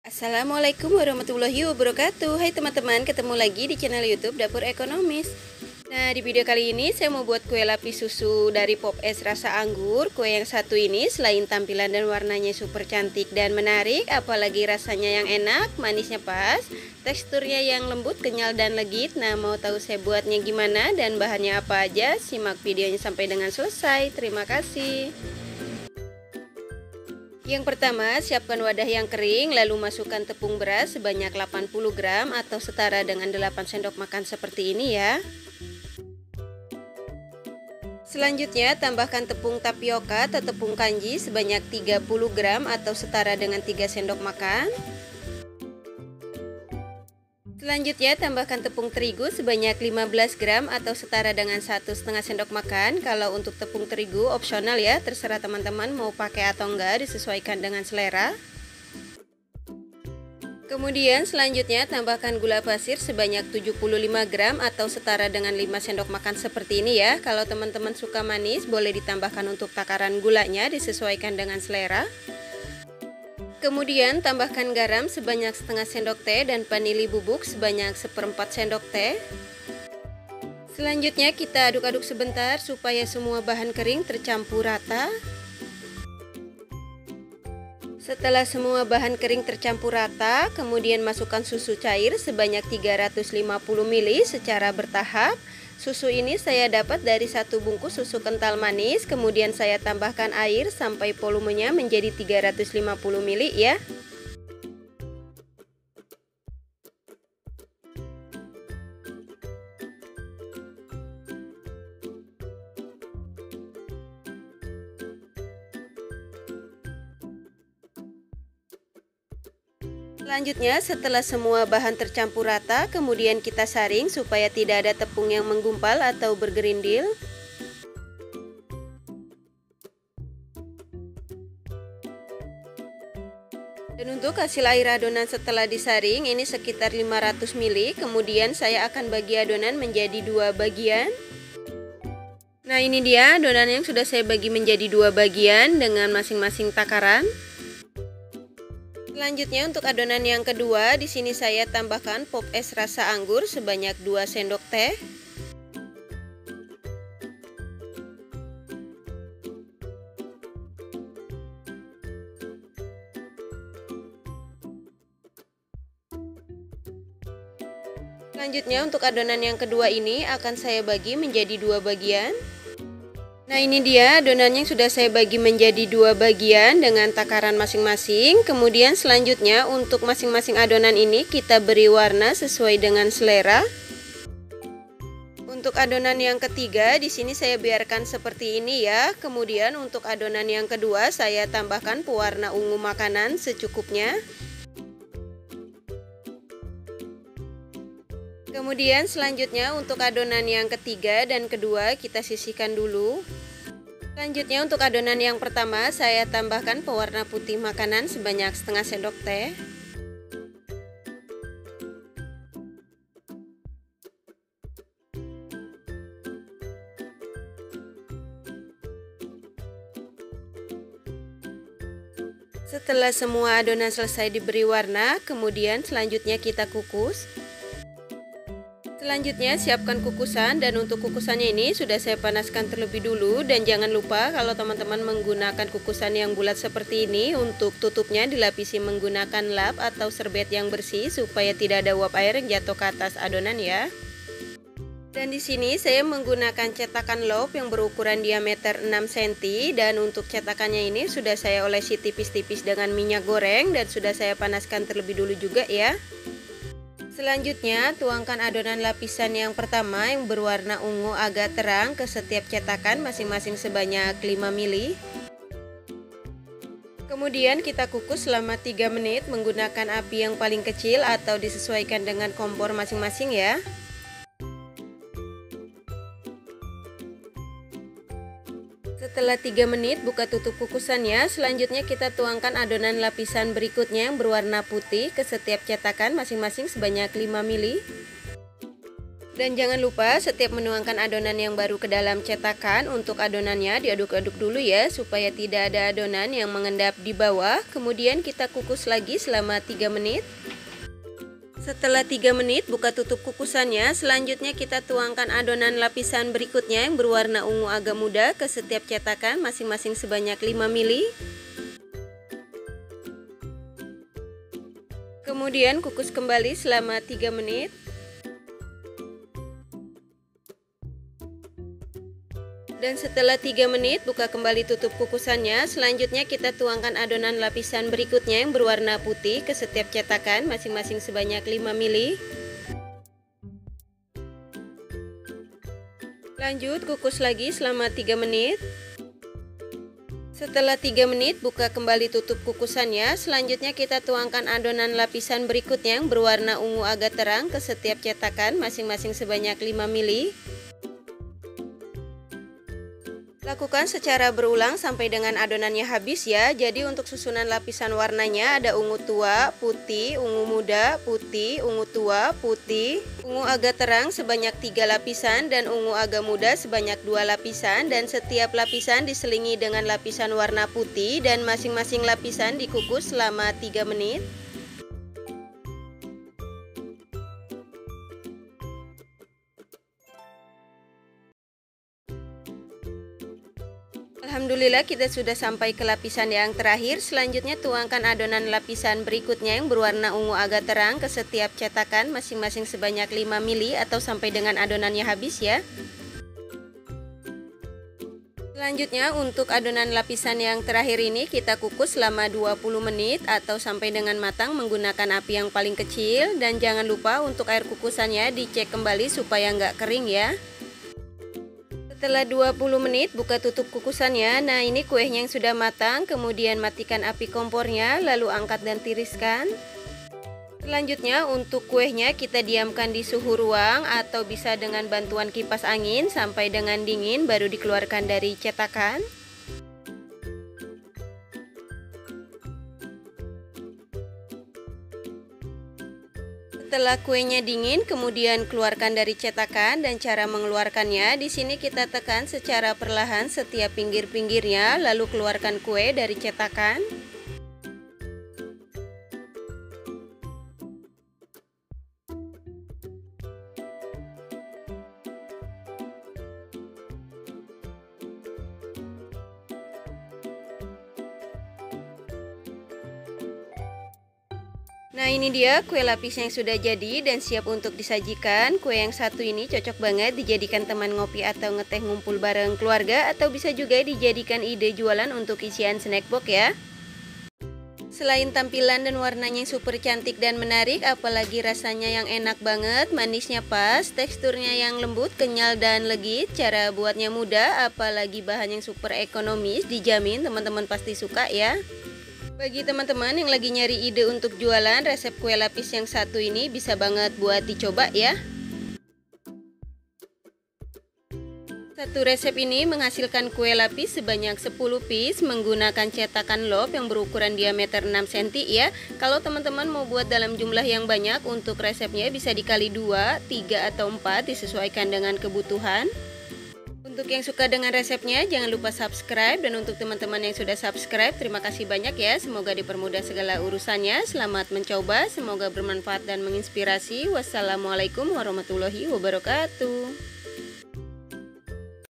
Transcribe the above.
Assalamualaikum warahmatullahi wabarakatuh. Hai teman-teman, ketemu lagi di channel YouTube Dapur Ekonomis. Nah, di video kali ini saya mau buat kue lapis susu dari Pop Es rasa anggur. Kue yang satu ini selain tampilan dan warnanya super cantik dan menarik, apalagi rasanya yang enak, manisnya pas, teksturnya yang lembut, kenyal dan legit. Nah, mau tahu saya buatnya gimana dan bahannya apa aja? Simak videonya sampai dengan selesai. Terima kasih. Yang pertama, siapkan wadah yang kering, lalu masukkan tepung beras sebanyak 80 gram atau setara dengan 8 sendok makan seperti ini ya. Selanjutnya, tambahkan tepung tapioka atau tepung kanji sebanyak 30 gram atau setara dengan 3 sendok makan. Selanjutnya, tambahkan tepung terigu sebanyak 15 gram atau setara dengan 1,5 sendok makan. Kalau untuk tepung terigu opsional ya, terserah teman-teman mau pakai atau enggak, disesuaikan dengan selera. Kemudian selanjutnya tambahkan gula pasir sebanyak 75 gram atau setara dengan 5 sendok makan seperti ini ya. Kalau teman-teman suka manis, boleh ditambahkan untuk takaran gulanya, disesuaikan dengan selera. Kemudian tambahkan garam sebanyak setengah sendok teh dan vanili bubuk sebanyak 1/4 sendok teh. Selanjutnya kita aduk-aduk sebentar supaya semua bahan kering tercampur rata. Setelah semua bahan kering tercampur rata, kemudian masukkan susu cair sebanyak 350 ml secara bertahap. Susu ini saya dapat dari satu bungkus susu kental manis, kemudian saya tambahkan air sampai volumenya menjadi 350 ml ya. Selanjutnya, setelah semua bahan tercampur rata, kemudian kita saring supaya tidak ada tepung yang menggumpal atau bergerindil. Dan untuk hasil air adonan setelah disaring ini sekitar 500 ml. Kemudian saya akan bagi adonan menjadi dua bagian. Nah, ini dia adonan yang sudah saya bagi menjadi dua bagian dengan masing-masing takaran. Selanjutnya untuk adonan yang kedua, di sini saya tambahkan Pop Es rasa anggur sebanyak 2 sendok teh. Selanjutnya untuk adonan yang kedua ini akan saya bagi menjadi dua bagian. Nah, ini dia adonannya yang sudah saya bagi menjadi dua bagian dengan takaran masing-masing. Kemudian selanjutnya untuk masing-masing adonan ini kita beri warna sesuai dengan selera. Untuk adonan yang ketiga di sini saya biarkan seperti ini ya. Kemudian untuk adonan yang kedua saya tambahkan pewarna ungu makanan secukupnya. Kemudian selanjutnya untuk adonan yang ketiga dan kedua kita sisihkan dulu. Selanjutnya untuk adonan yang pertama saya tambahkan pewarna putih makanan sebanyak setengah sendok teh. Setelah semua adonan selesai diberi warna, kemudian selanjutnya kita kukus. Selanjutnya siapkan kukusan, dan untuk kukusannya ini sudah saya panaskan terlebih dulu. Dan jangan lupa kalau teman-teman menggunakan kukusan yang bulat seperti ini, untuk tutupnya dilapisi menggunakan lap atau serbet yang bersih supaya tidak ada uap air yang jatuh ke atas adonan ya. Dan di sini saya menggunakan cetakan loaf yang berukuran diameter 6 cm, dan untuk cetakannya ini sudah saya olesi tipis-tipis dengan minyak goreng dan sudah saya panaskan terlebih dulu juga ya. Selanjutnya, tuangkan adonan lapisan yang pertama yang berwarna ungu agak terang ke setiap cetakan masing-masing sebanyak 5 ml. Kemudian kita kukus selama 3 menit menggunakan api yang paling kecil atau disesuaikan dengan kompor masing-masing ya. Setelah 3 menit buka tutup kukusannya, selanjutnya kita tuangkan adonan lapisan berikutnya yang berwarna putih ke setiap cetakan masing-masing sebanyak 5 ml. Dan jangan lupa setiap menuangkan adonan yang baru ke dalam cetakan, untuk adonannya diaduk-aduk dulu ya, supaya tidak ada adonan yang mengendap di bawah. Kemudian kita kukus lagi selama 3 menit. Setelah 3 menit, buka tutup kukusannya. Selanjutnya kita tuangkan adonan lapisan berikutnya yang berwarna ungu agak muda ke setiap cetakan, masing-masing sebanyak 5 ml. Kemudian kukus kembali selama 3 menit. Dan setelah 3 menit, buka kembali tutup kukusannya. Selanjutnya kita tuangkan adonan lapisan berikutnya yang berwarna putih ke setiap cetakan, masing-masing sebanyak 5 ml. Lanjut kukus lagi selama 3 menit. Setelah 3 menit, buka kembali tutup kukusannya. Selanjutnya kita tuangkan adonan lapisan berikutnya yang berwarna ungu agak terang ke setiap cetakan, masing-masing sebanyak 5 ml. Lakukan secara berulang sampai dengan adonannya habis ya. Jadi untuk susunan lapisan warnanya ada ungu tua, putih, ungu muda, putih, ungu tua, putih, ungu agak terang sebanyak 3 lapisan, dan ungu agak muda sebanyak 2 lapisan. Dan setiap lapisan diselingi dengan lapisan warna putih, dan masing-masing lapisan dikukus selama 3 menit. Alhamdulillah kita sudah sampai ke lapisan yang terakhir. Selanjutnya tuangkan adonan lapisan berikutnya yang berwarna ungu agak terang ke setiap cetakan, masing-masing sebanyak 5 ml atau sampai dengan adonannya habis ya. Selanjutnya untuk adonan lapisan yang terakhir ini kita kukus selama 20 menit atau sampai dengan matang menggunakan api yang paling kecil. Dan jangan lupa untuk air kukusannya dicek kembali supaya nggak kering ya. Setelah 20 menit, buka tutup kukusannya. Nah, ini kuenya yang sudah matang. Kemudian matikan api kompornya, lalu angkat dan tiriskan. Selanjutnya untuk kuenya kita diamkan di suhu ruang atau bisa dengan bantuan kipas angin sampai dengan dingin, baru dikeluarkan dari cetakan. Setelah kuenya dingin, kemudian keluarkan dari cetakan. Dan cara mengeluarkannya, di sini kita tekan secara perlahan setiap pinggir-pinggirnya, lalu keluarkan kue dari cetakan. Nah, ini dia kue lapis yang sudah jadi dan siap untuk disajikan. Kue yang satu ini cocok banget dijadikan teman ngopi atau ngeteh ngumpul bareng keluarga, atau bisa juga dijadikan ide jualan untuk isian snack box ya. Selain tampilan dan warnanya yang super cantik dan menarik, apalagi rasanya yang enak banget, manisnya pas, teksturnya yang lembut, kenyal dan legit, cara buatnya mudah, apalagi bahan yang super ekonomis, dijamin teman-teman pasti suka ya. Bagi teman-teman yang lagi nyari ide untuk jualan, resep kue lapis yang satu ini bisa banget buat dicoba ya. Satu resep ini menghasilkan kue lapis sebanyak 10 piece menggunakan cetakan lop yang berukuran diameter 6 cm ya. Kalau teman-teman mau buat dalam jumlah yang banyak, untuk resepnya bisa dikali 2, 3 atau 4 disesuaikan dengan kebutuhan. Untuk yang suka dengan resepnya, jangan lupa subscribe. Dan untuk teman-teman yang sudah subscribe, terima kasih banyak ya. Semoga dipermudah segala urusannya. Selamat mencoba, semoga bermanfaat dan menginspirasi. Wassalamualaikum warahmatullahi wabarakatuh.